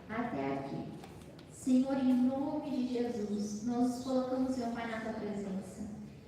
até aqui. Senhor, em nome de Jesus, nós nos colocamos, meu Pai, na tua presença.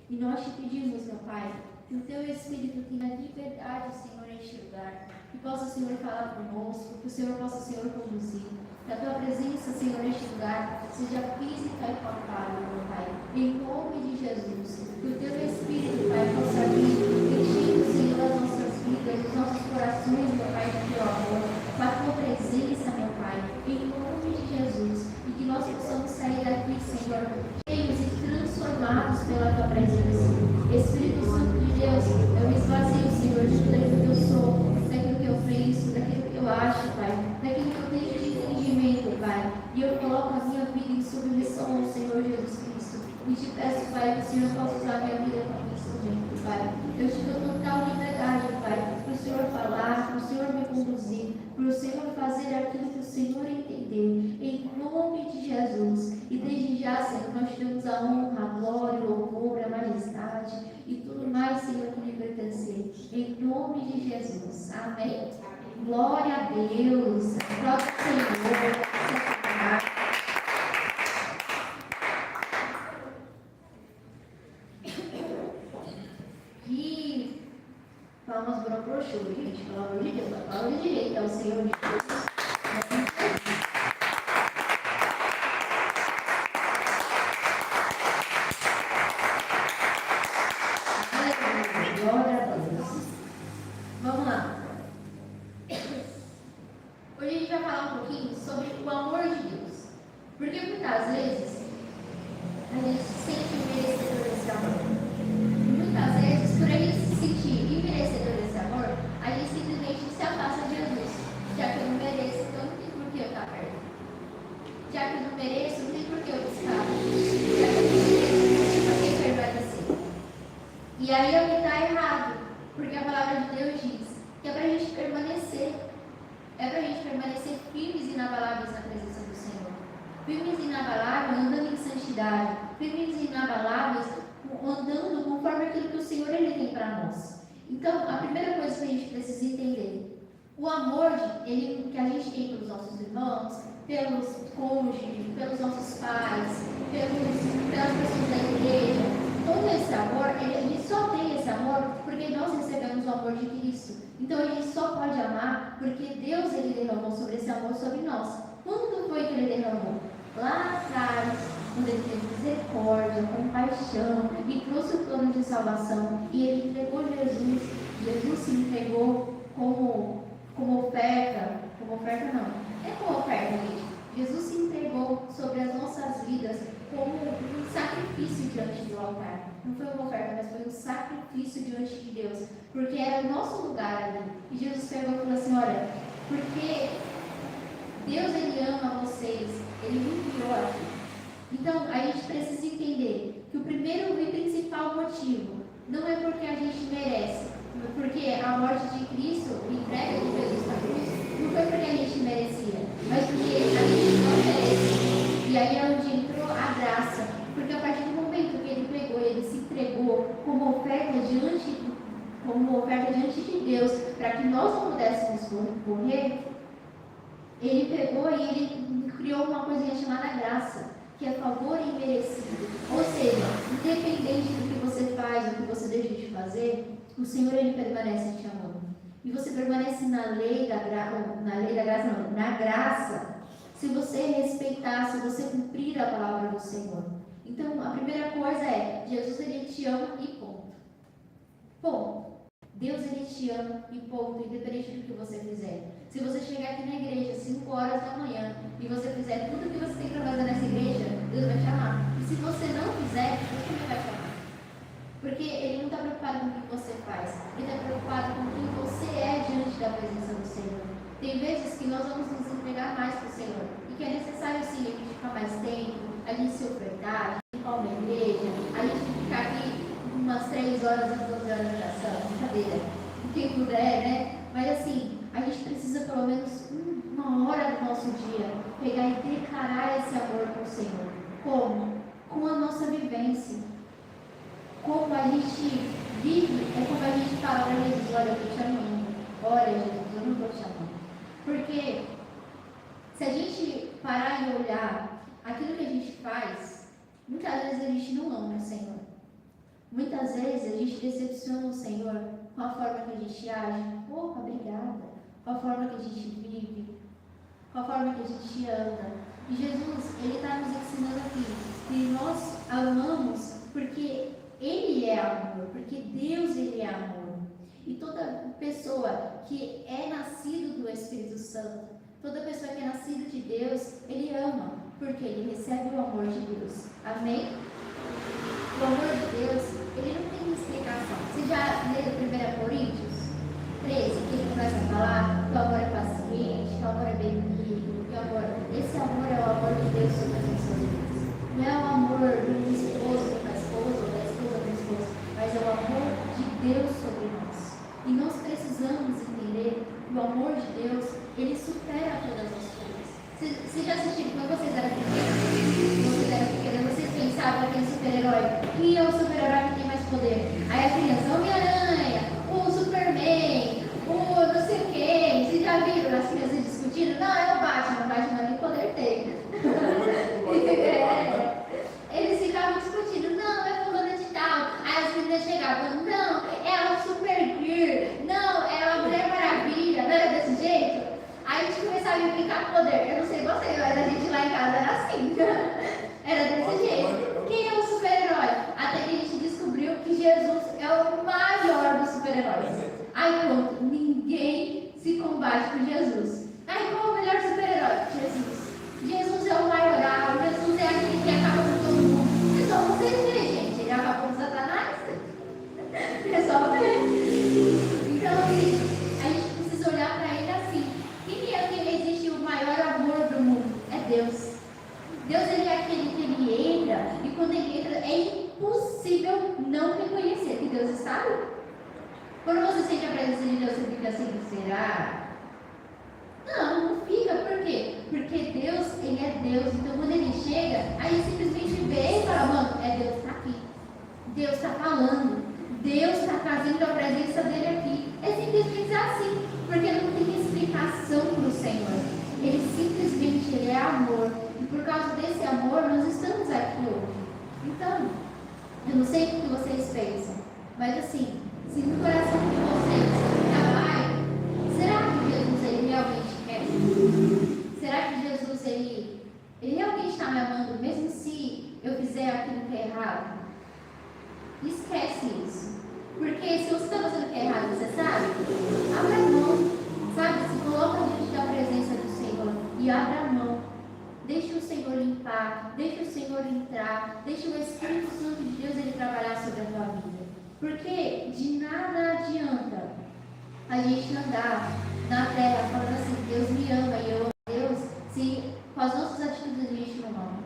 E nós te pedimos, meu Pai, que o teu Espírito tenha liberdade, Senhor, neste lugar. Que possa, Senhor, falar conosco, que o Senhor possa, Senhor, conduzir. Que a tua presença, Senhor, neste lugar seja física e palpável, meu Pai. Em nome de Jesus. Que o teu Espírito, Pai, possa vir enchendo, Senhor, as nossas vidas, os nossos corações, meu Pai, de teu amor. Com a tua presença, meu Pai. Em nome de Jesus. E que nós possamos sair daqui, Senhor, cheios e transformados pela tua presença. Espírito Santo de Deus, eu me esvazio, Senhor, de tudo aquilo que eu sou, daquilo que eu penso, daquilo que eu acho, Pai, daquilo que eu tenho de entendimento, Pai. E eu coloco a minha vida em submissão ao Senhor Jesus Cristo. E te peço, Pai, que o Senhor possa usar a minha vida como instrumento, Pai. Eu te dou total liberdade, Pai, para o Senhor falar, para o Senhor me conduzir, para o Senhor fazer aquilo que o Senhor entender. Em nome de Jesus. E desde já, Senhor, nós te damos a honra, a glória, o louvor, a majestade e tudo mais, Senhor, que lhe pertencer. Em nome de Jesus. Amém. Glória a Deus. Glória ao Senhor. E palmas para o brochura, gente. Pelo amor de Deus. A palavra direita ao Senhor de Deus. Glória a Deus. Vamos lá. Hoje a gente vai falar um pouquinho sobre o amor de Deus. Porque muitas vezes a gente se sente merecedor desse amor. Muitas vezes, por a gente se sentir imerecedor desse amor, a gente simplesmente se afasta de Jesus. Já que eu não mereço, então não tem por que eu estar perto. Já que eu não mereço, não tem por que eu buscar. Já que eu não mereço, não tem por que permanecer. E aí é o que está errado, porque a palavra de Deus diz que é para a gente permanecer, é para a gente permanecer firmes e inabaláveis na presença do Senhor, firmes e inabaláveis andando em santidade, firmes e inabaláveis andando conforme aquilo que o Senhor ele tem para nós. Então, a primeira coisa que a gente precisa entender, o amor que a gente tem pelos nossos irmãos, pelos cônjuges, pelos nossos pais, pelas pessoas da igreja, todo esse amor, a gente só tem esse amor porque nós recebemos o amor de Cristo. Então a gente só pode amar porque Deus ele derramou sobre esse amor sobre nós. Quando foi que ele derramou? Lá atrás, quando ele teve misericórdia, compaixão e trouxe o plano de salvação e ele entregou Jesus. Jesus se entregou como oferta não, é como oferta, gente. Jesus se entregou sobre as nossas vidas como um sacrifício diante do altar. Não foi uma oferta, mas foi um sacrifício diante de Deus. Porque era o nosso lugar ali. E Jesus pegou e falou assim, olha, porque Deus ele ama vocês, ele me enviou aqui. Então, a gente precisa entender que o primeiro e principal motivo não é porque a gente merece, porque a morte de Cristo, a entrega de Jesus na cruz, não foi porque a gente merecia, mas porque a gente não merece. E aí é onde entrou a graça, porque a partir do momento que ele pegou, ele se entregou como oferta diante de Deus, para que nós não pudéssemos morrer, ele pegou e ele criou uma coisinha chamada graça, que é favor imerecido. Ou seja, independente do que você faz, do que você deixa de fazer, o Senhor ele permanece te amando. E você permanece na graça, se você respeitar, se você cumprir a palavra do Senhor. Então, a primeira coisa é, Jesus ele te ama e ponto. Ponto. Deus ele te ama e ponto, independente do que você fizer. Se você chegar aqui na igreja às 5 horas da manhã e você fizer tudo o que você tem para fazer nessa igreja, Deus vai te amar. E se você não fizer, Deus também vai te amar. Porque ele não está preocupado com o que você faz, ele está preocupado com quem você é diante da presença do Senhor. Tem vezes que nós vamos nos entregar mais para o Senhor e que é necessário sim a gente ficar mais tempo, a gente se ofertar, a gente ir para uma igreja, a gente ficar aqui umas 3 horas às 12 horas de oração, brincadeira, quem puder, né? Mas assim, a gente precisa pelo menos uma hora do nosso dia pegar e declarar esse amor para o Senhor. Como? Com a nossa vivência. Como a gente vive, é como a gente fala para Jesus, olha, eu estou te amando. Olha, Jesus, eu não estou te amando. Porque se a gente parar e olhar aquilo que a gente faz, muitas vezes a gente não ama o Senhor. Muitas vezes a gente decepciona o Senhor com a forma que a gente age. Opa, obrigada. Com a forma que a gente vive, com a forma que a gente anda. E Jesus, Ele está nos ensinando aqui que nós amamos porque Ele é amor, porque Deus, Ele é amor. E toda pessoa que é nascido do Espírito Santo, toda pessoa que é nascida de Deus, Ele ama, porque Ele recebe o amor de Deus. Amém? O amor de Deus, Ele não tem explicação. Você já leu 1 Coríntios 13, que Ele começa a falar que o amor é paciente, que o amor é benigno, que o amor... Esse amor é o amor de Deus sobre as nossas vidas. Não é o amor do esposo com a esposa, ou da esposa com a esposa, mas é o amor de Deus sobre nós. E nós precisamos entender que o amor de Deus, Ele supera todas as coisas. Vocês já assistiram, quando vocês eram pequenos, vocês pensavam naquele super-herói. Quem é o super-herói que tem mais poder? Aí a criança, o Homem-Aranha, o Superman, o não sei o quê. Vocês já viram as crianças discutindo? Não, é o Batman nem poder tem. Eles ficavam discutindo, não, é fulana de tal. Aí as meninas chegavam, não, é o Supergirl, não, é a Mulher Maravilha, não era desse jeito? Aí a gente começava a implicar poder. Eu não sei você, mas a gente lá em casa era assim. Era desse jeito. Quem é o super-herói? Até que a gente descobriu que Jesus é o maior dos super-heróis. Aí pronto, ninguém se combate com Jesus. Aí qual é o melhor super-herói? Jesus. Jesus é o maioral, Jesus é aquele que acaba com todo mundo. É só vocês verem, gente. Ele acabou com Satanás. É só ver. Então, assim, a gente precisa olhar para ele assim. Quem é que existe o maior amor do mundo? É Deus. Deus, ele é aquele que ele entra, e quando ele entra, é impossível não reconhecer que Deus está ali. Quando você sente a presença de Deus, você fica assim, será? Não fica. Por quê? Porque Deus, ele é Deus. Então, quando ele chega, aí simplesmente vê e fala, mano, Deus está aqui. Deus está falando. Deus está trazendo a presença dele aqui. É simplesmente assim, porque não tem explicação para o Senhor. Ele simplesmente, ele é amor. E por causa desse amor, nós estamos aqui hoje. Então, eu não sei o que vocês pensam, mas assim, se no coração de vocês, será que Jesus, ele realmente quer? Será que Jesus, ele realmente está me amando, mesmo se eu fizer aquilo que é errado? Esquece isso. Porque se você está fazendo o que é errado, você sabe? Abra a mão, sabe? Se coloca diante da presença do Senhor e abra a mão. Deixa o Senhor limpar, deixa o Senhor entrar, deixa o Espírito Santo de Deus ele trabalhar sobre a tua vida. Porque de nada adianta a gente andar na terra falando assim, Deus me ama e eu amo Deus, se com as nossas atitudes a gente não ama.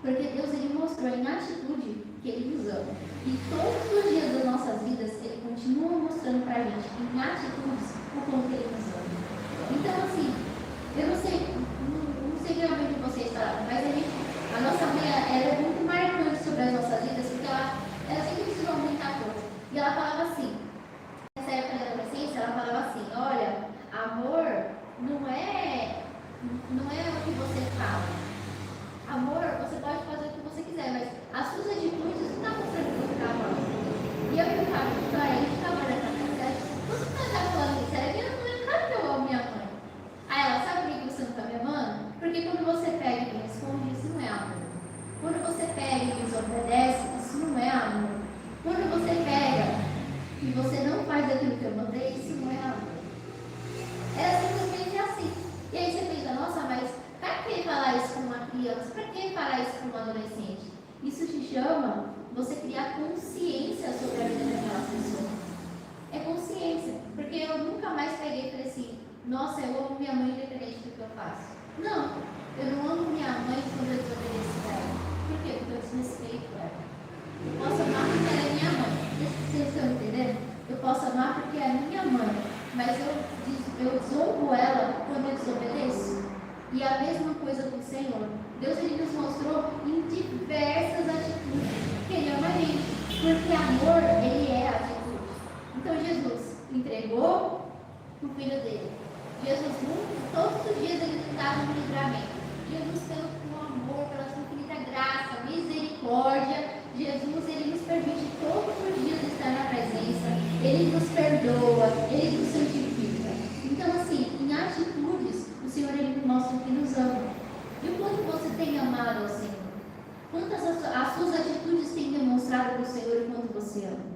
Porque Deus, ele mostrou em atitude que ele nos ama. E todos os dias das nossas vidas, ele continua mostrando pra gente em atitudes o quanto ele nos ama. Então, assim, eu não sei realmente o que vocês falaram, mas a nossa mãe, ela é muito marcante sobre as nossas vidas, porque ela sempre ensinou muita coisa. E ela falava assim, nessa época da adolescência, ela falava assim, olha, amor não é o que você fala. Amor, você pode fazer o que você quiser, mas as suas atitudes não estão mostrando que você está amando. E eu ficava, a gente estava nessa casa, você está falando isso? Era minha mãe, claro que eu amo minha mãe. Aí ela, sabe por que você não está me amando? Porque quando você pega e me responde, isso não é amor. Quando você pega e me desobedece, isso não é amor. Quando você pega e você não faz aquilo que eu mandei, isso não é amor. Era simplesmente assim. E aí você pensa, nossa, mas para que falar isso com uma criança? Para que falar isso com um adolescente? Isso te chama você criar consciência sobre a vida daquela pessoa. É consciência. Porque eu nunca mais peguei e falei assim, nossa, eu amo minha mãe independente do que eu faço. Não, eu não amo minha mãe quando eu desobedeço a ela. Por quê? Porque eu desrespeito ela. Eu posso amar porque ela é minha mãe. Vocês estão entendendo? Eu posso amar porque é a minha mãe. Mas eu desonro ela quando eu desobedeço. E a mesma coisa com o Senhor. Deus, ele nos mostrou em diversas atitudes que ele ama a gente. Porque amor, ele é atitude. Então Jesus entregou o filho dele. Jesus, todos os dias ele estava no livramento. Jesus tem amado ao Senhor? Quantas as suas atitudes têm demonstrado para o Senhor o quanto você ama?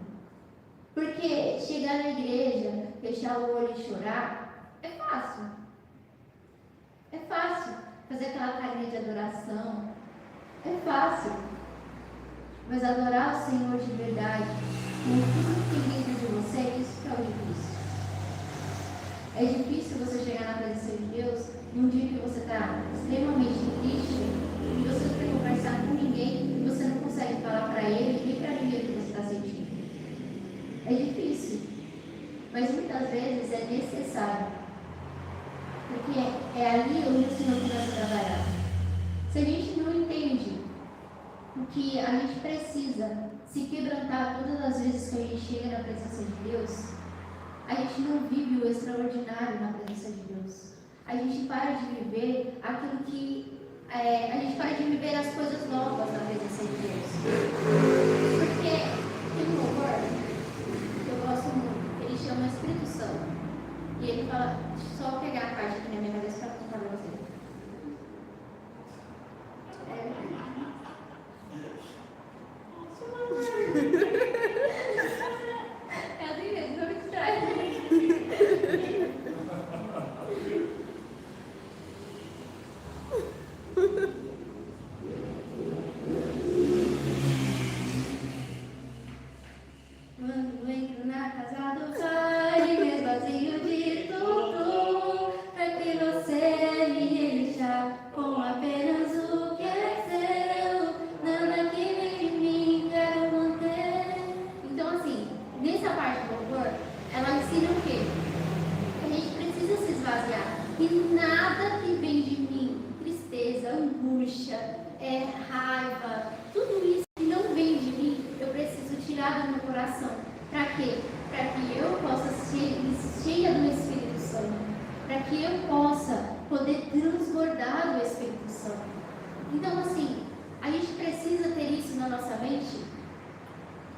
Porque chegar na igreja, fechar o olho e chorar, é fácil. É fácil fazer aquela carinha de adoração. É fácil. Mas adorar o Senhor de verdade, com tudo que tem dentro de você, isso que é o difícil. É difícil você chegar na presença de Deus num dia que você está extremamente triste e você não quer conversar com ninguém e você não consegue falar para ele nem para ninguém o que você está sentindo. É difícil, mas muitas vezes é necessário, porque é ali onde o Senhor começa a trabalhar. Se a gente não entende o que a gente precisa se quebrantar todas as vezes que a gente chega na presença de Deus, a gente não vive o extraordinário na presença de Deus. A gente para de viver aquilo que... a gente para de viver as coisas novas na presença de Deus. Porque tem um louvor que eu gosto muito, ele chama Espírito Santo. E ele fala, deixa eu só pegar a parte aqui na minha cabeça para contar para você. É assim mesmo, não me distrai. Quando entro na casa do Pai, me esvazio de tudo, para que você me encha com apenas o que é seu, nada que vem de mim quero manter. Então, assim, nessa parte do louvor, ela ensina o quê? A gente precisa se esvaziar, e nada que vem de mim, tristeza, angústia, raiva, tudo isso que não vem de mim, eu preciso tirar do meu coração. Para quê? Para que eu possa ser cheia do Espírito Santo. Para que eu possa poder transbordar do Espírito Santo. Então, assim, a gente precisa ter isso na nossa mente,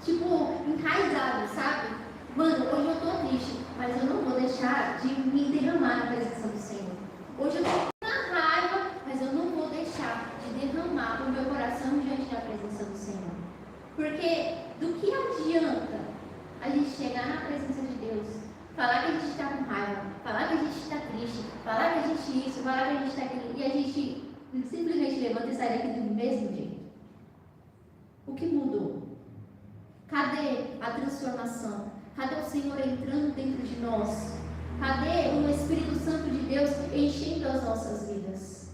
tipo, enraizado, sabe? Mano, hoje eu tô triste, mas eu não vou deixar de me derramar na presença do Senhor. Hoje eu tô com uma raiva, mas eu não vou deixar de derramar o meu coração diante da presença do Senhor. Porque do que adianta a gente chegar na presença de Deus, falar que a gente está com raiva, falar que a gente está triste, falar que a gente isso, falar que a gente está aquilo, e a gente simplesmente levanta e sai daqui do mesmo jeito? O que mudou? Cadê a transformação? Cadê o Senhor entrando dentro de nós? Cadê o Espírito Santo de Deus enchendo as nossas vidas?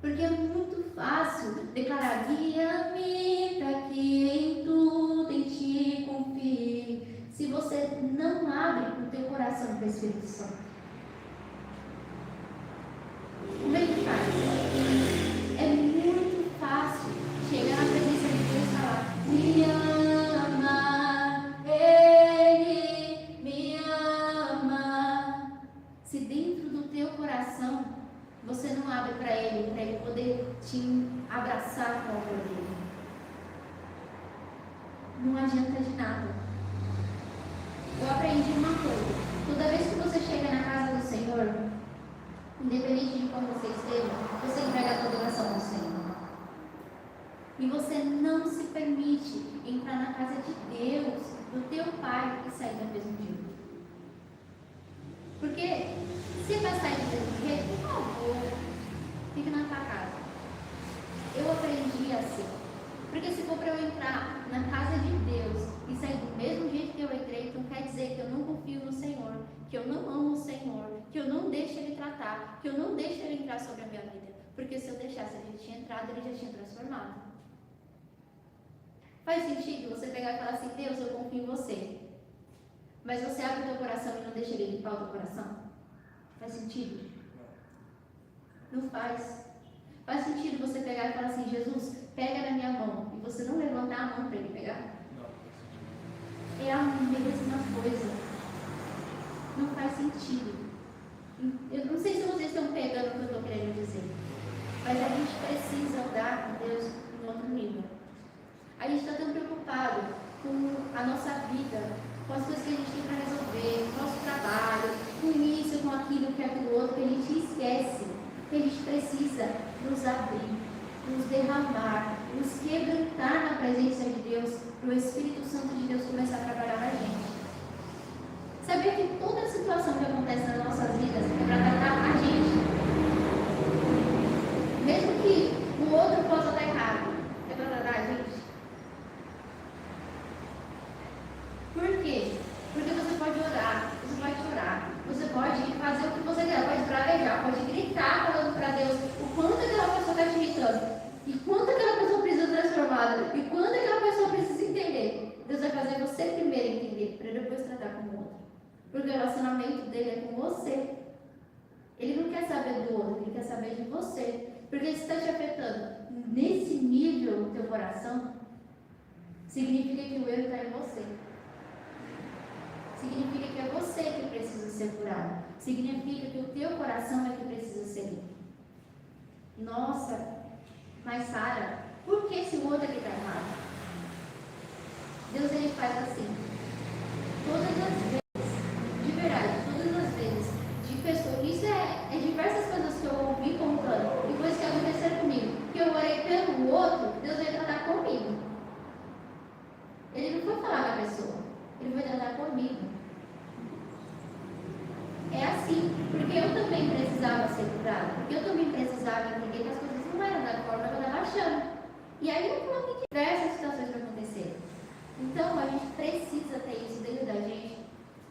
Porque é muito fácil declarar: guia-me para que em tudo em ti confie, se você não abre o teu coração para o Espírito Santo. Como é que faz? É muito fácil chegar na presença de Deus e falar: me ama, Ele me ama. Se dentro do teu coração você não abre para Ele poder te abraçar com o amor dele, não adianta de nada. Eu aprendi uma coisa: toda vez que você chega na casa do Senhor, independente de como você esteja, você entrega a tua adoração ao Senhor. E você não se permite entrar na casa de Deus, do teu Pai, e sair do mesmo jeito. Porque se vai sair do mesmo jeito, por favor, fica na tua casa. Eu aprendi assim. Porque se for para eu entrar na casa de Deus e sair do mesmo jeito que eu entrei, então quer dizer que eu não confio no Senhor, que eu não amo o Senhor, que eu não deixo Ele tratar, que eu não deixo Ele entrar sobre a minha vida. Porque se eu deixasse Ele tinha entrado, Ele já tinha transformado. Faz sentido você pegar e falar assim: Deus, eu confio em você, mas você abre o teu coração e não deixa Ele limpar o teu coração? Faz sentido? Não faz. Faz sentido você pegar e falar assim: Jesus, pega na minha mão, e você não levantar a mão para Ele pegar? É a mesma coisa. Não faz sentido. Eu não sei se vocês estão pegando o que eu estou querendo dizer, mas a gente precisa andar com Deus em outro nível. A gente está tão preocupado com a nossa vida, com as coisas que a gente tem para resolver, com o nosso trabalho, com isso, com aquilo, com aquilo outro, que a gente esquece que a gente precisa nos abrir nos derramar, nos quebrantar na presença de Deus, para o Espírito Santo de Deus começar a trabalhar na gente. Sabia que toda situação que acontece nas nossas vidas é para tratar a gente? Mesmo que o outro possa estar errado, é para tratar a gente? Por quê? Porque você pode orar, você pode chorar, você pode fazer o que você quiser, pode praguejar, pode gritar falando para Deus o quanto aquela pessoa está te irritando, e quanto aquela pessoa precisa ser transformada, e quanto aquela pessoa precisa entender. Deus vai fazer você primeiro entender, para depois tratar com o outro. Porque o relacionamento dele é com você. Ele não quer saber do outro, ele quer saber de você. Porque se está te afetando nesse nível o teu coração, significa que o erro está em você. Significa que é você que precisa ser curado. Significa que o teu coração é que precisa ser limpo. Nossa, mas Sara, por que esse outro aqui está errado? Deus ele faz assim. Todas as vezes, de verdade, todas as vezes, de pessoas, isso é diversas coisas que eu ouvi contando, e coisas que aconteceram comigo, que eu orei pelo outro, Deus veio tratar comigo. Ele não foi falar com a pessoa, ele foi tratar comigo. É assim, porque eu também precisava ser curada, porque eu também precisava entender que as coisas não eram da forma que eu estava achando. E aí eu coloquei diversas situações para acontecer. Então a gente precisa ter isso dentro da gente,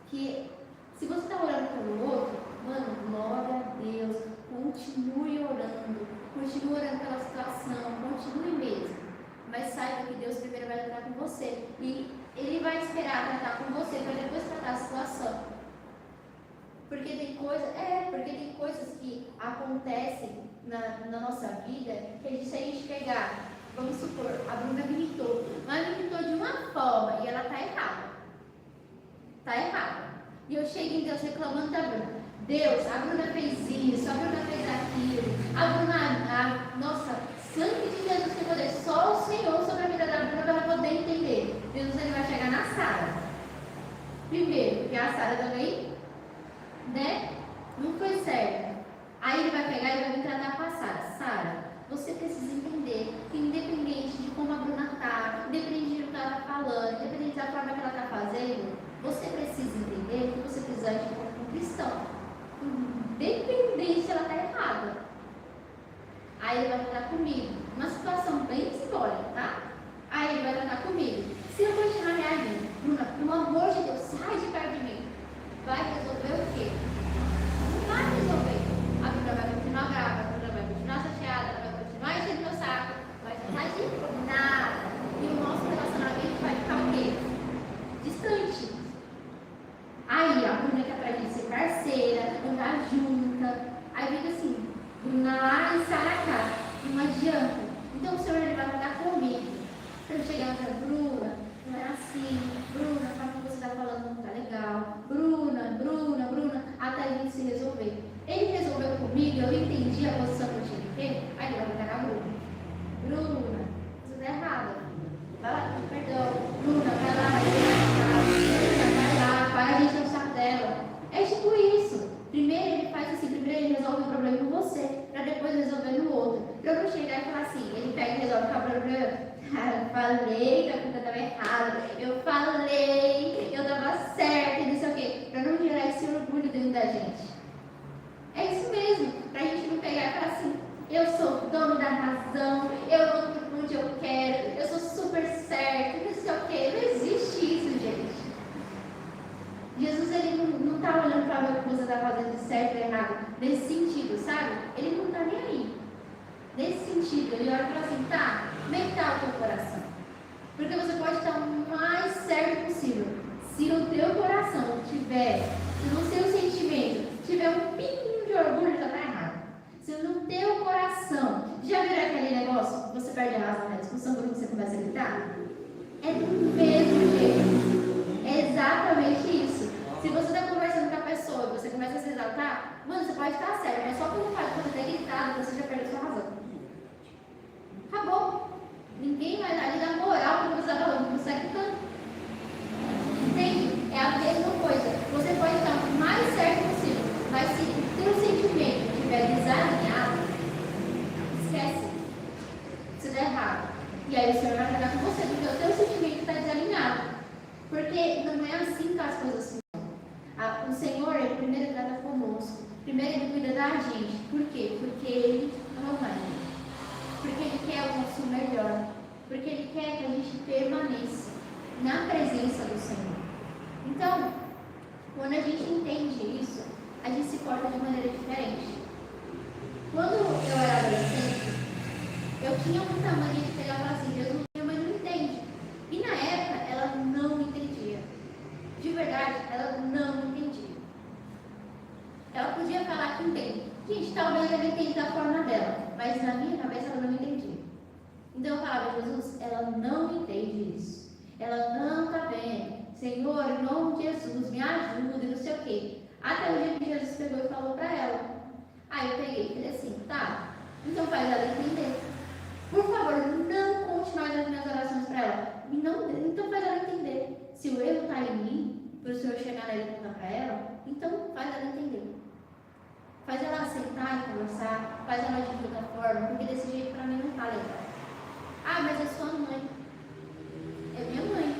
que se você está orando pelo outro, mano, glória a Deus, continue orando pela situação, continue mesmo. Mas saiba que Deus primeiro vai tratar com você. E Ele vai esperar tratar com você para depois tratar a situação. Porque tem coisas que acontecem na nossa vida que se a gente pegar, vamos supor, a Bruna gritou, mas ela gritou de uma forma e ela está errada. Está errada. E eu chego em Deus reclamando da Bruna. Deus, a Bruna fez isso, a Bruna fez aquilo, a Bruna, nossa, sangue de Jesus tem poder. Só o Senhor sobre a vida da Bruna para poder entender. Jesus ele vai chegar na Sara. Primeiro, porque a Sara também, né? Não foi certo. Aí ele vai pegar e vai vir tratar com a Sara. Sara, você precisa entender que independente de como a Bruna está, independente do que ela está falando, independente da forma que ela está fazendo, você precisa entender que você precisa agir como um cristão. Independente se ela está errada. Aí ele vai tratar comigo. Uma situação bem simbólica, tá? Aí ele vai tratar comigo. Se eu continuar reagindo, Bruna, pelo amor de Deus, sai de perto de mim. Vai resolver o quê? Não vai resolver. A Bruna vai continuar brava, a Bruna vai continuar chateada, ela vai continuar enchendo meu saco, vai ficar de nada. E o nosso relacionamento vai ficar o quê? Distante. Aí a Bruna quer pra gente ser parceira, andar junta. Aí fica assim, Bruna lá e Sara cá. Não adianta. Então o Senhor ele vai andar comigo. Pra eu chegar pra Bruna, não é assim. Bruna, a forma que você está falando não tá legal. Bruna, até a gente se resolver. Ele resolveu comigo, eu entendi a posição que eu tinha que ter. Aí ele vai pegar a Bruna. Bruna, você tá errada. Vai lá, perdão. Bruna, vai lá, vai lá, para a gente não saco dela. É tipo isso. Primeiro ele faz assim, primeiro ele resolve o problema com você, para depois resolver no outro. Para eu não chegar e falar assim, ele pega e resolve o problema. Eu falei que a coisa estava errada, eu falei, eu estava certa e não sei o quê, para não gerar esse orgulho dentro da gente. É isso mesmo, para a gente não pegar e falar assim, eu sou dono da razão, eu vou onde eu quero, eu sou super certo, não sei o quê. Não existe isso, gente. Jesus ele não está olhando para ver o que você está fazendo de certo ou errado, nesse sentido, sabe? Ele não está nem aí. Nesse sentido, ele olha e fala assim, tá, como é que está o teu coração? Porque você pode estar o mais certo possível. Se no teu coração tiver, se no seu sentimento tiver um pinguinho de orgulho, já está errado. Se no teu coração, já viu aquele negócio, você perde a razão na discussão quando você começa a gritar? É do mesmo jeito. É exatamente isso. Se você está conversando com a pessoa e você começa a se exaltar, mano, você pode estar certo, mas só pelo fato de você ter gritado, você já perdeu a sua razão. Acabou. Ninguém vai dar lhe dar moral porque você está falando, você está gritando. Entende? É a mesma coisa. Você pode estar o mais certo possível, mas se o teu sentimento estiver desalinhado, esquece. o Senhor vai tratar com você, porque o teu sentimento está desalinhado. Porque não é assim que as coisas funcionam. O Senhor, Ele primeiro trata conosco. Primeiro Ele cuida da gente. Por quê? Porque Ele ama a gente. Porque Ele quer o nosso melhor. Porque Ele quer que a gente permaneça na presença do Senhor. Então, quando a gente entende isso, a gente se porta de maneira diferente. Quando eu era adolescente, eu tinha muita mania de pegar e falar assim: Jesus, minha mãe não entende. E na época, ela não entendia. De verdade, ela não entendia. Ela podia falar que entende. Gente, talvez ela entenda da forma dela, mas na minha cabeça ela não entendia. Então eu falava: Jesus, ela não entende isso. Ela não está vendo. Senhor, em nome de Jesus, me ajuda e não sei o quê. Até o dia que Jesus pegou e falou para ela. Aí eu peguei e falei assim: tá, então faz ela entender. Por favor, não conte mais as minhas orações para ela. Então faz ela entender. Se o erro está em mim, para o Senhor chegar nela e contar para ela, então faz ela entender. Faz ela sentar e conversar, faz ela de outra forma, porque desse jeito para mim não está legal. Ah, mas é sua mãe. É minha mãe.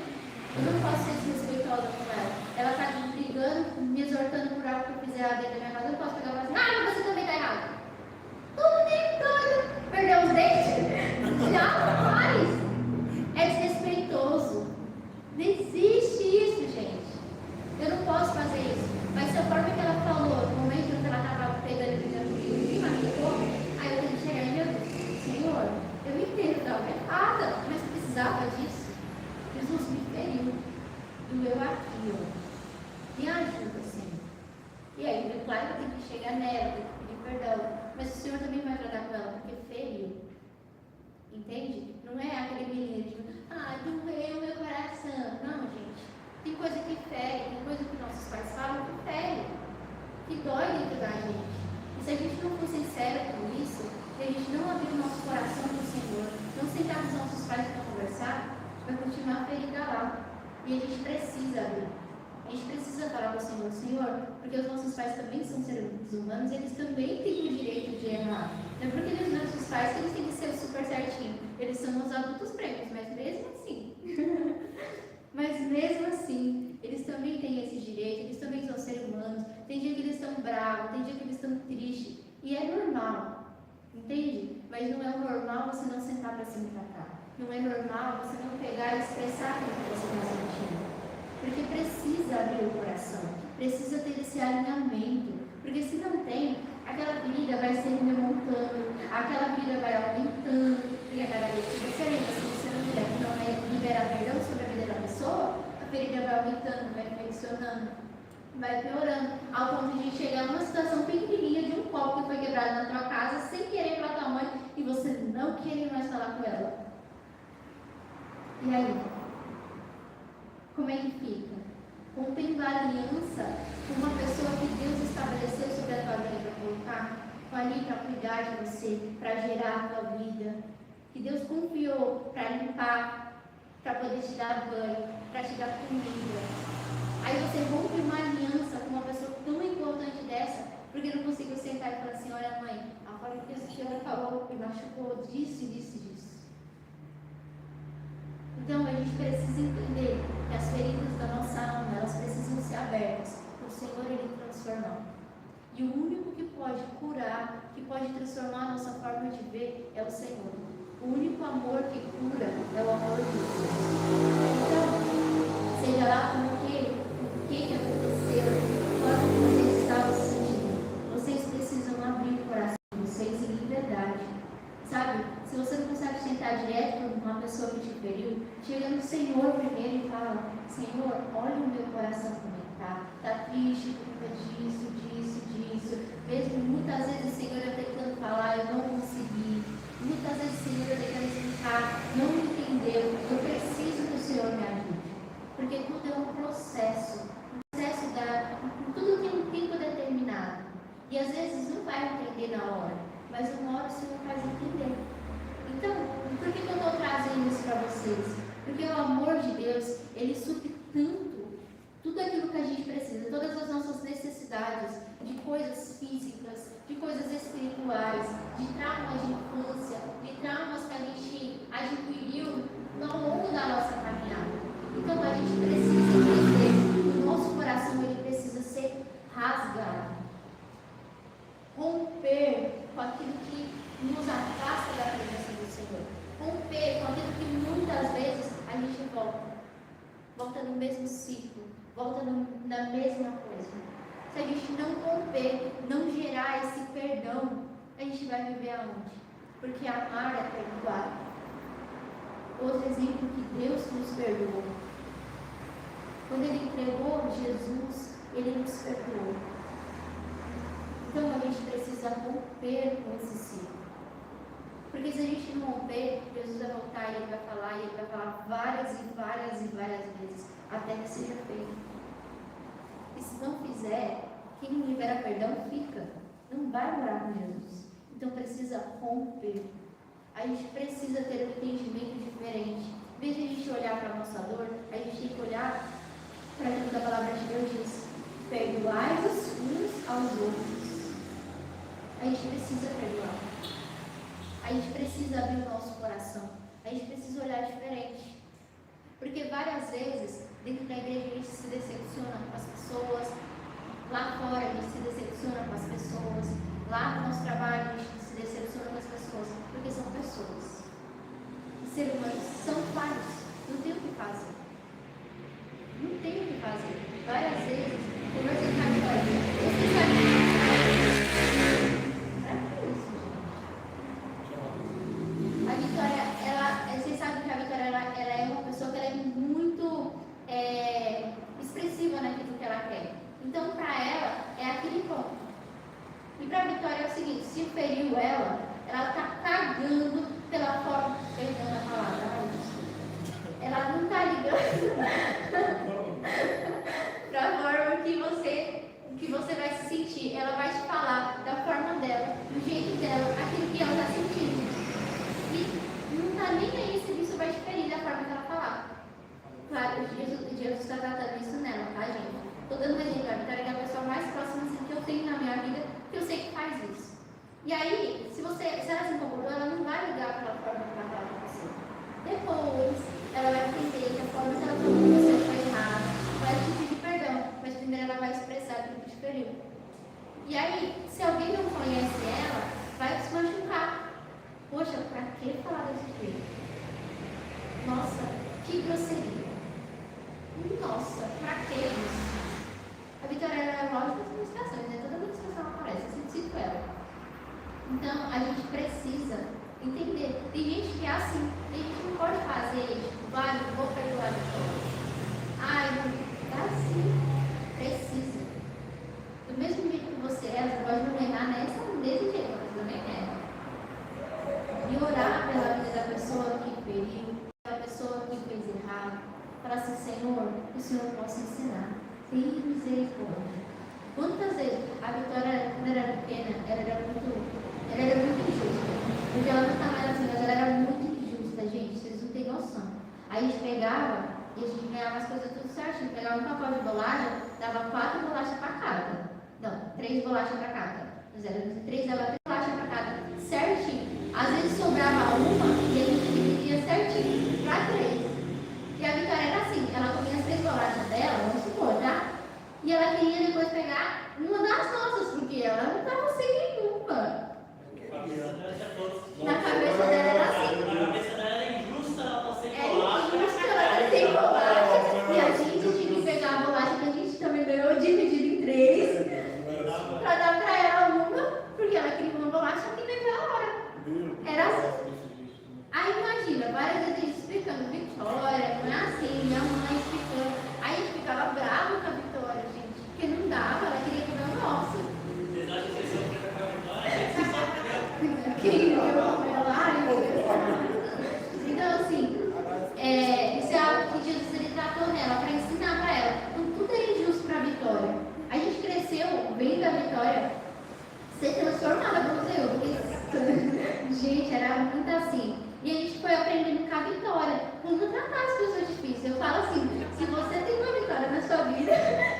Eu não posso ser desrespeitosa com ela. Ela está brigando, me exortando por algo que eu fizer dentro da minha casa. Eu não posso pegar e falar assim: ah, mas você também está errado. Tudo nem doido. Perdeu os dentes? Já faz. É desrespeitoso. Não existe isso, gente. Eu não posso fazer isso. Mas se a forma que ela falou, no momento em que ela estava pegando e brigando comigo, me machucou, aí eu tenho que chegar e meu Deus, Senhor, eu entendo que estava errada, mas precisava disso. Jesus me feriu. Doeu aqui, ó. Me ajuda, Senhor. E aí, claro que eu tenho que chegar nela, tenho que pedir perdão. Mas o Senhor também vai tratar com ela, porque feriu. Entende? Não é aquele menino de, doeu meu coração. Não, gente. Tem coisa que fere, tem coisa que nossos pais falam que fere. Que dói dentro da gente. E se a gente não for sincero com isso, se a gente não abrir o nosso coração para o Senhor, não sentar com os nossos pais para conversar, vai continuar a ferida lá. E a gente precisa abrir. A gente precisa falar para o Senhor: Senhor, porque os nossos pais também são seres humanos, eles também têm o direito de errar. Não é porque os nossos pais eles têm que ser super certinho. Eles são os adultos prêmios, mas mesmo assim. Mas mesmo assim, eles também têm esse direito, eles também são seres humanos. Tem dia que eles estão bravos, tem dia que eles estão tristes. E é normal, entende? Mas não é normal você não sentar para se tratar. Não é normal você não pegar e expressar aquilo que você está sentindo. Porque precisa abrir o coração, precisa ter esse alinhamento. Porque se não tem, aquela ferida vai se remontando, aquela ferida vai aumentando. E cada vez que você lembra, se você não liberar perdão sobre a vida da pessoa, a ferida vai aumentando, vai infeccionando, vai piorando, ao ponto de chegar numa situação pequenininha de um copo que foi quebrado na tua casa, sem querer para tua mãe, e você não querer mais falar com ela. E aí? Como é que fica? Rompendo a aliança com uma pessoa que Deus estabeleceu sobre a tua vida para colocar, ali para cuidar de você, para gerar a tua vida, que Deus confiou para limpar, para poder te dar banho, para te dar comida. Aí você rompe uma aliança com uma pessoa tão importante dessa, porque não conseguiu sentar e falar assim: olha, mãe, a forma que a senhora falou me machucou disso, disso, disso. Então a gente precisa entender que as feridas da nossa alma, elas precisam ser abertas para o Senhor Ele transformar. E o único que pode curar, que pode transformar a nossa forma de ver é o Senhor. O único amor que cura é o amor de Deus. Então, seja lá o que aconteceu, quando vocês estavam se sentindo, vocês precisam abrir o coração de vocês em liberdade. Sabe? Se você não consegue sentar direto com uma pessoa que te feriu, chega no Senhor primeiro e fala: Senhor, olha o meu coração como está. Está triste por conta disso, disso, disso. Mesmo muitas vezes o Senhor eu tentando falar, eu não consegui. Muitas vezes o Senhor eu tentando explicar, não entendeu. Eu preciso que o Senhor me ajude. Porque tudo é um processo. Tudo tem um tempo determinado. E às vezes não vai entender na hora, mas uma hora o Senhor faz entender. Então, por que eu estou trazendo isso para vocês? Porque o amor de Deus, Ele supre tudo aquilo que a gente precisa, todas as nossas necessidades, de coisas físicas, de coisas espirituais, de traumas de infância, de traumas que a gente adquiriu gente precisa entender, o nosso coração ele precisa ser rasgado. Romper com aquilo que nos afasta da presença do Senhor. Romper com aquilo que muitas vezes a gente volta no mesmo ciclo, volta na mesma coisa. Se a gente não romper, não gerar esse perdão, a gente vai viver aonde? Porque amar é perdoar. Outro exemplo que Deus nos perdoou. Quando Ele entregou Jesus, Ele nos perdoou. Então a gente precisa romper com esse ciclo. Porque se a gente não romper, Jesus vai voltar e Ele vai falar várias e várias e várias vezes, até que seja feito. E se não fizer, quem libera perdão fica. Não vai morar com Jesus. Então precisa romper. A gente precisa ter um entendimento diferente. Em vez de a gente olhar para a nossa dor, a gente tem que olhar para aquilo que a palavra de Deus diz: perdoai-vos uns aos outros. A gente precisa perdoar. A gente precisa abrir o nosso coração. A gente precisa olhar diferente. Porque várias vezes, dentro da igreja, a gente se decepciona com as pessoas. Lá fora, a gente se decepciona com as pessoas. Lá no nosso trabalho, a gente se decepciona com as pessoas. Porque são pessoas. Os seres humanos são falhos. Não tem o que fazer. Não tem o que fazer. Várias vezes, conversando com a Vitória. Você sabe. A Vitória, vocês sabem que a Vitória ela é uma pessoa que ela é muito expressiva naquilo que ela quer. Então, para ela, é aquele ponto. E para a Vitória é o seguinte: se feriu ela está cagando pela forma, perdão a palavra, ela não está ligando para a forma que você vai se sentir. Ela vai te falar da forma dela, do jeito dela, aquilo que ela está sentindo. E não está nem aí se isso vai te ferir da forma que ela falar. Claro, Jesus está tratando isso nela, tá, gente? Estou dando um exemplo, a Vitória é a pessoa mais próxima assim, que eu tenho na minha vida, que eu sei que faz isso. E aí, se ela se incomodou, ela não vai ligar pela forma que ela fala com você. Depois, ela vai entender que a forma que ela falou com você foi errada, vai te pedir perdão, mas primeiro ela vai expressar aquilo que te feriu. E aí, se alguém não conhece ela, vai se machucar. Poxa, pra que falar desse jeito? Nossa, que grosseria. Nossa, pra que isso? A Vitória é lógica das ministrações, né? Toda ministração aparece, eu sempre cito ela. Então, a gente precisa entender. Tem gente que é assim, tem gente que não pode fazer, tipo, vou perdoar a Vitória. Ai, não, é assim. Precisa. Do mesmo jeito que você pode não errar desse jeito, mas também erra. E orar pela vida da pessoa que feriu, pela pessoa que fez errado. Falar assim: Senhor, que o Senhor possa ensinar. Tem misericórdia. Quantas vezes a Vitória, quando era pequena, ela era muito injusta. Porque ela não está mais assim, mas ela era muito injusta, gente. Vocês não têm noção. Aí a gente pegava e a gente ganhava as coisas tudo certinho. Pegava um pacote de bolacha, dava 4 bolachas para cada. Não, 3 bolachas para cada. Mas era 3, dava 3 bolachas para cada. Certinho. Às vezes sobrava uma e a gente dividia certinho para 3. E a Vitória era assim, ela comia as 3 bolachas dela, vamos supor, tá? E ela queria depois pegar uma das nossas, porque ela não estava sem nenhuma. Na cabeça dela era assim. Na cabeça dela era injusta, ela tá sem bolacha. bolacha. Era injusta, ela era sem bolacha. E a gente tinha que pegar a bolacha que a gente também ganhou dividido em 3 para dar para ela uma, porque ela queria uma bolacha que naquela hora. Era assim. Aí imagina, várias vezes a gente explicando: Vitória, não é assim, minha mãe explicando. Aí a gente ficava bravo com a Vitória, gente, porque não dava, ela queria comer o nosso. Vocês acham que vocês são para a Vitória? Quem viu ela? Então, assim, isso é algo que Jesus ele tratou nela, para ensinar para ela. Então, tudo é injusto para a Vitória. A gente cresceu vendo a Vitória ser transformada pelo Senhor, porque, gente, era muito assim. E a gente foi aprendendo com a Vitória, como tratar as pessoas difíceis. Eu falo assim: se você tem uma vitória na sua vida,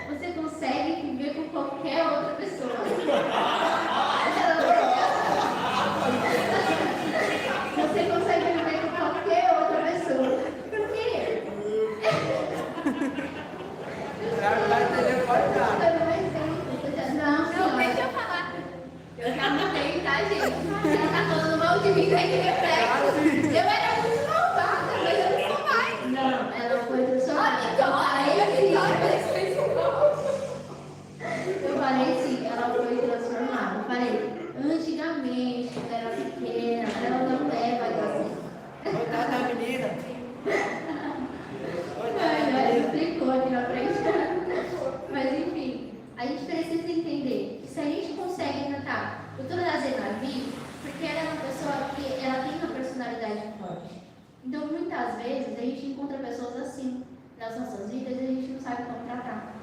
você consegue viver com qualquer outra pessoa. Você consegue viver com qualquer outra pessoa. Por quê? Ela tá falando mal de mim, vai que reflexo. Eu era muito malvada, mas eu não sou mais. Não, ela foi transformada. Então, aí eu queria eu falei sim, ela foi transformada. Eu falei, antigamente, quando era pequena, ela não leva assim. Coitada da menina. Ela explicou aqui na frente. Mas enfim, a gente precisa entender que se a gente consegue tratar o trazer na vida, porque ela é uma pessoa que ela tem uma personalidade forte. Então, muitas vezes, a gente encontra pessoas assim nas nossas vidas e a gente não sabe como tratar.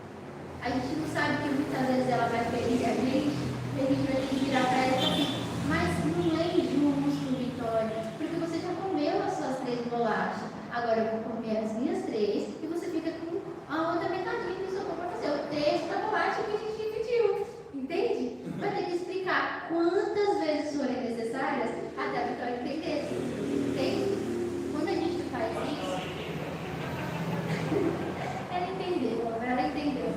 A gente não sabe que muitas vezes ela vai ferir a gente e a gente vai ter que virar para ela e falar assim, mas não é injusto, Vitória, porque você já comeu as suas 3 bolachas. Agora eu vou comer as minhas 3 e você fica com a outra metadinha que sobrou para fazer o texto da bolacha que a gente dividiu. Entende? Vai ter que explicar quantas vezes forem necessárias até a Vitória entender. Entende? Quando a gente faz isso, ela entendeu.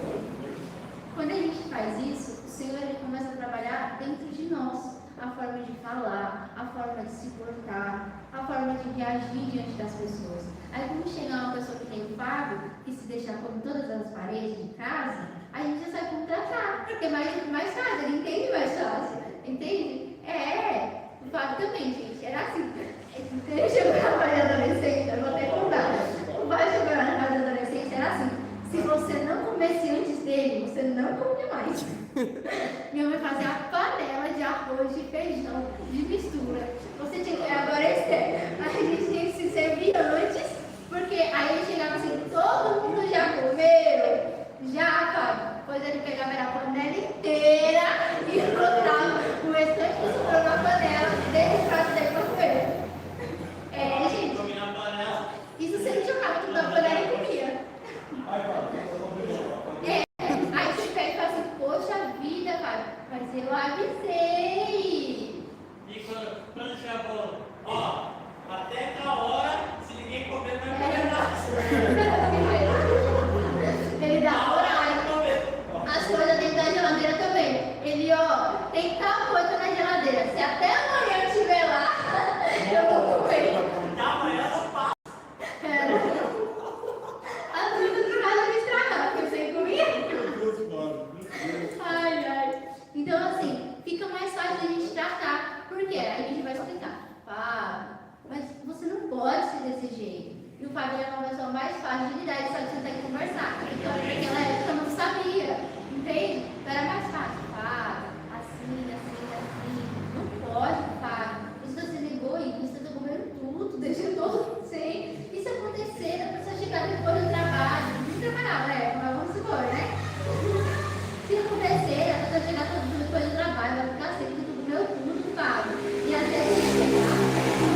Quando a gente faz isso, o Senhor ele começa a trabalhar dentro de nós. A forma de falar, a forma de se portar, a forma de reagir diante das pessoas. Aí quando chegar uma pessoa que tem o Fábio, que se deixar como todas as paredes de casa, a gente já sabe como tratar. Porque é mais fácil, ele entende mais fácil. Entende? O Fábio também, gente. Era assim. Ele chegou na fase de adolescente, eu vou até contar. O Fábio chegou na fase de adolescente, era assim. Se você não comesse antes dele, você não comia mais. Minha mãe fazia a panela de arroz, de feijão, de mistura. Você tinha que... Agora é sério. A gente tinha que se servir antes, porque aí chegava assim, todo mundo já comeu? Já, Fábio. Depois ele pegava a panela inteira e botava o restante que sobrou na panela, dentro do prato dele para comer. Gente. Isso você não jogava tudo na panela e comia. Aí você pega e fala assim, poxa vida, Fábio, mas eu avisei. E quando chega a bola, ó, até a hora, se ninguém comer, vai comer Ele dá horário. As coisas dentro da geladeira também. Ele, ó, tem tal coisa na geladeira. Se até amanhã eu estiver lá, eu vou comer. Amanhã eu passo. A fruta de casa me estragava, porque você comia. Ai. Então, assim, fica mais fácil a gente tratar. Por quê? Aí a gente vai explicar. Fábio, mas você não pode ser desse jeito. E o Fábio era uma pessoa mais fácil de lidar, só que você tem que conversar. Então, naquela época eu não sabia. Entende? Então era mais fácil. Fábio, assim. Não pode, Fábio. Isso você negou isso, você está comendo tudo, deixando todo mundo sem. E se acontecer, a pessoa chegar depois do trabalho, não trabalhava, mas vamos supor, né? Se acontecer, a pessoa chegar depois do trabalho, vai ficar assim, porque tu comeu tudo, Fábio. E às vezes ele chegava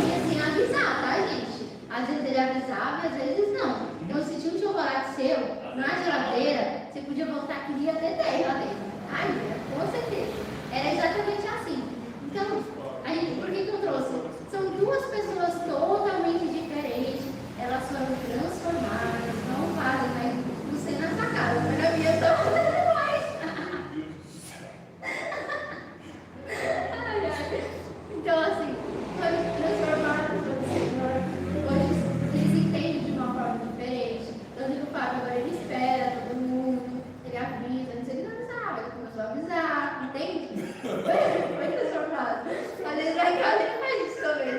e assim, avisar, tá, gente? Às vezes ele avisava e às vezes não. Então, se tinha um chocolate seu na geladeira, você podia voltar aqui e ia ter 10 lá dentro. Ai, com certeza. Era exatamente assim. Então, por que eu trouxe? São duas pessoas totalmente diferentes. Elas foram transformadas, não fazem mais você nessa casa, mas na minha estão fazendo mais. Então, assim, foram transformadas pelo Senhor. Hoje eles entendem de uma forma diferente. Tanto que o Fábio agora ele espera todo mundo, ele avisa, não sei o que, não avisava, ele começou a avisar, entende? Foi transformado. Às vezes lá em casa ele faz isso também.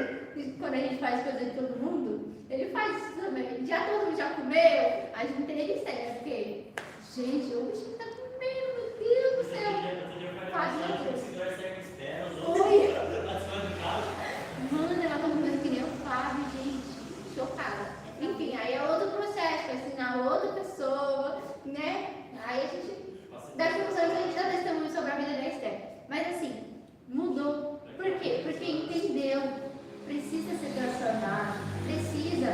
Quando a gente faz coisa de todo mundo, ele faz isso também. Já todo mundo já comeu, a gente tem ele sério, porque, gente, o bichinho tá comendo, meu Deus do céu. Oi. Mano, ela tá comendo que nem o Fábio, gente, chocada. Enfim, aí é outro processo, vai ensinar outra pessoa, né? Aí a gente, daqui a uns anos a gente dá testemunho sobre a vida da Esther. Mas assim, mudou. Por quê? Porque entendeu, precisa se transformar, precisa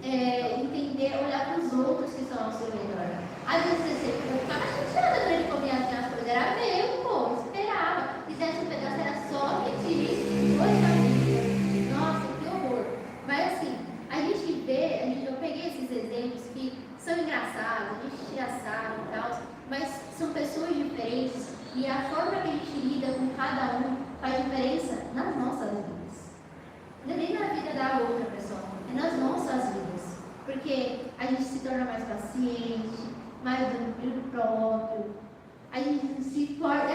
entender, olhar para os outros que estão ao seu redor. Às vezes você ficava chateada quando ele comia as coisas, era mesmo, pô, esperava. E mais domínio próprio. A gente se importa,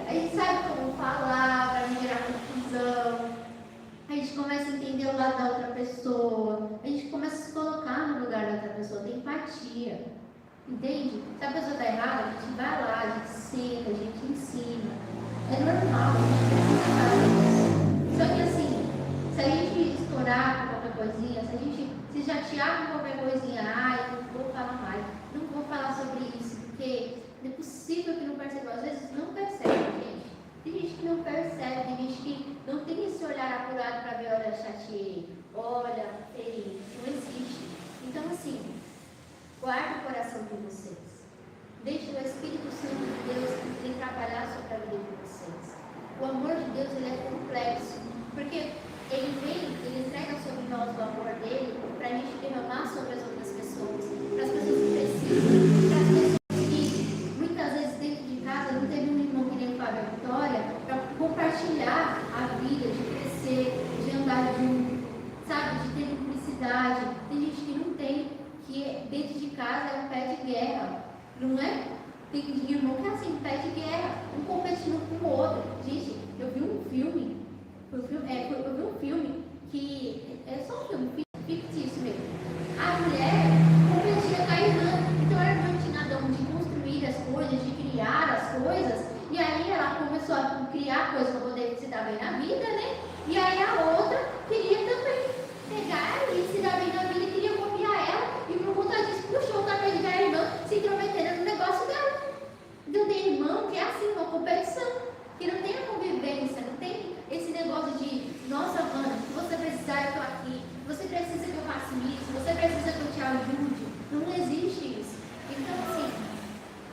a gente sabe como falar para não gerar confusão. A gente começa a entender o lado da outra pessoa. A gente começa a se colocar no lugar da outra pessoa, tem empatia. Entende? Se a pessoa está errada, a gente vai lá, a gente senta, a gente ensina. É normal, a gente precisa fazer isso. Só que assim, se a gente estourar com qualquer coisinha, se chatear com qualquer coisinha, eu não vou falar mais, não vou falar sobre isso, porque é possível que não perceba. Às vezes não percebe, gente. Tem gente que não percebe, tem gente que não tem esse olhar apurado para ver, olha, chateei, olha, feliz, não existe. Então assim, guarde o coração de vocês. Deixe o Espírito Santo de Deus ele trabalhar sobre a vida de vocês. O amor de Deus ele é complexo, porque ele entrega sobre nós o amor dele para a gente derramar sobre as outras pessoas, para as pessoas que precisam, para as pessoas que muitas vezes dentro de casa não teve um irmão que nem o Fábio e a Vitória para compartilhar a vida, de crescer, de andar junto, sabe, de ter cumplicidade. Tem gente que não tem, que dentro de casa é um pé de guerra, não é? Tem irmão que é assim, um pé de guerra, um competindo com o outro. Gente, eu vi um filme que é só um filme fictício mesmo. A mulher competia com a irmã, então a irmã tinha dom de construir as coisas, de criar as coisas, e aí ela começou a criar coisas para poder se dar bem na vida, né? E aí a outra queria também pegar e se dar bem na vida, queria copiar ela, e por conta disso puxou o tapete da irmã, se intrometendo no negócio dela. Então tem irmão que é assim, uma competição, que não tem a convivência, não tem esse negócio de, nossa, mano, se você precisar, eu estou aqui, você precisa que eu faça isso, você precisa que eu te ajude. Não existe isso. Então, assim,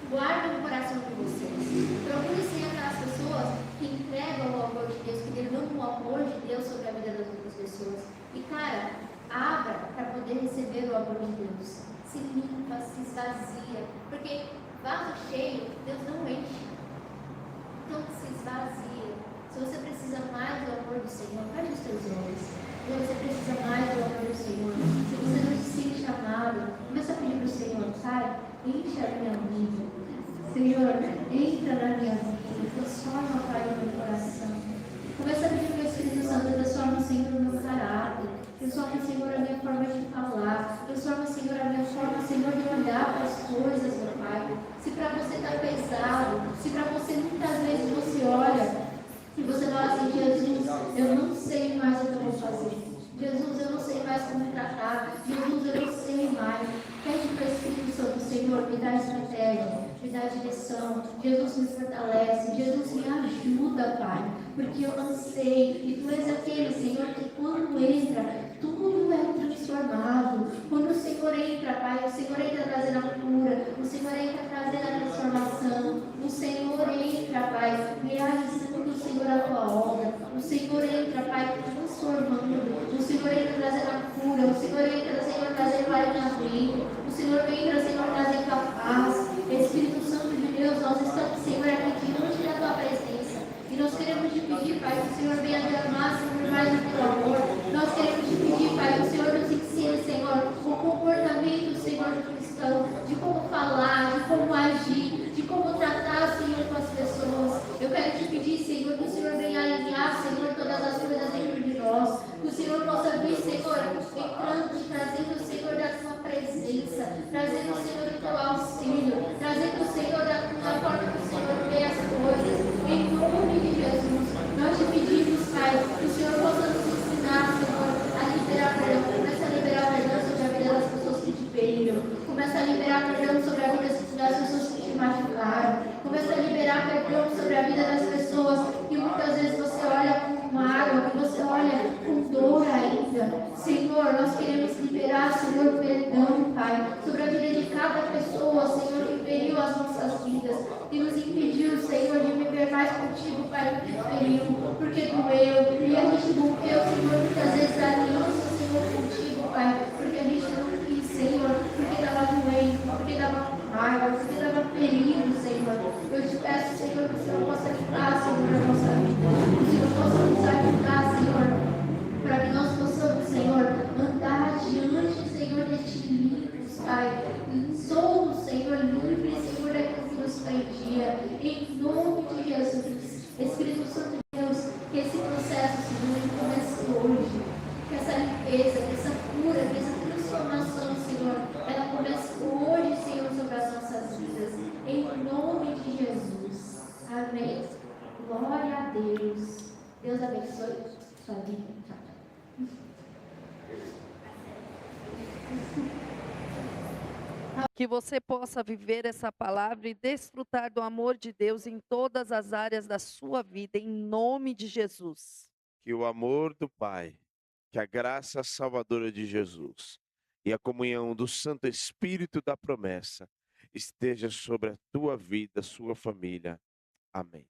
guardem o coração de vocês. Procure ser aquelas pessoas que entregam o amor de Deus, que derramam o amor de Deus sobre a vida das outras pessoas. E, cara, abra para poder receber o amor de Deus. Se limpa, se esvazia. Porque vaso cheio, Deus não enche. Então, se esvazia. Se você precisa mais do amor do Senhor, feche os teus olhos. Se você precisa mais do amor do Senhor, se você não se sente amado, começa a pedir para o Senhor, sai, enche a minha vida. Senhor, entra na minha vida, transforma, Pai, o meu coração. Começa a pedir para o Espírito Santo, transforma, Senhor, o meu caráter. Transforma, Senhor, a minha forma de falar. Transforma, Senhor, a minha forma, Senhor, de olhar para as coisas, meu Pai. Se para você está pesado, se para você muitas vezes você olha e você fala assim, Jesus, eu não sei mais o que eu vou fazer. Jesus, eu não sei mais como tratar. Jesus, eu não sei mais. Pede para o Espírito Santo, Senhor, me dá estratégia, me dá direção. Jesus, me fortalece. Jesus, me ajuda, Pai. Porque eu não sei. E Tu és aquele, Senhor, que quando entra, tudo é transformado. Quando o Senhor entra, Pai, o Senhor entra trazendo a cura. O Senhor entra trazendo a transformação. O Senhor entra, Pai, realizando, Senhor, a Tua obra. O Senhor entra, Pai, transformando. O Senhor entra trazendo a cura. O Senhor entra, Senhor, trazendo alinhamento. O Senhor entra, Senhor, trazendo a paz. Espírito Santo de Deus, nós estamos, Senhor, aqui diante da Tua presença. E nós queremos te pedir, Pai, que o Senhor venha derramar, Senhor, mais do Teu amor. Nós queremos te pedir, Pai, que o Senhor nos ensine, Senhor, o comportamento, Senhor, do cristão, de como falar, de como agir, de como tratar, Senhor, com as pessoas. Eu quero te pedir, Senhor, que o Senhor venha alinhar, Senhor, todas as coisas dentro de nós. Que o Senhor possa vir, Senhor, entrando, trazendo, Senhor, da Tua presença, trazendo, Senhor, o Teu auxílio, trazendo, Senhor, da forma que o Senhor vê as coisas. Em nome de Jesus, nós te pedimos, Pai, que o Senhor possa nos ensinar, Senhor, a liberar perdão. Começa a liberar perdão sobre a vida das pessoas que te feriram. Começa a liberar perdão sobre a vida das pessoas que te machucaram. Começa a liberar perdão sobre a vida das pessoas que muitas vezes você olha com mágoa, que você olha com dor ainda. Senhor, nós queremos liberar, Senhor, perdão, Pai, sobre a vida de cada pessoa, Senhor, que feriu as nossas vidas, que nos impediu, Senhor, de viver mais contigo, Pai, do que feriu, porque doeu, e a gente rompeu, Senhor, muitas vezes a aliança, Senhor, contigo, Pai, porque a gente não quis, Senhor, porque estava doente, porque estava com raiva, porque estava ferido, Senhor. Eu te peço, Senhor, que o Senhor possa ajudar, Senhor, a nossa vida, que o Senhor possa nos ajudar, Senhor, para que nós possamos, Senhor, andar diante, Senhor, de Ti limpos, Pai, soltos, Senhor, limpeza, que essa cura, que essa transformação, Senhor, ela comece hoje, Senhor, sobre as nossas vidas. Em nome de Jesus. Amém. Glória a Deus. Deus abençoe sua vida. Tchau, tchau. Que você possa viver essa palavra e desfrutar do amor de Deus em todas as áreas da sua vida, em nome de Jesus. Que o amor do Pai, que a graça salvadora de Jesus e a comunhão do Santo Espírito da promessa esteja sobre a tua vida, sua família. Amém.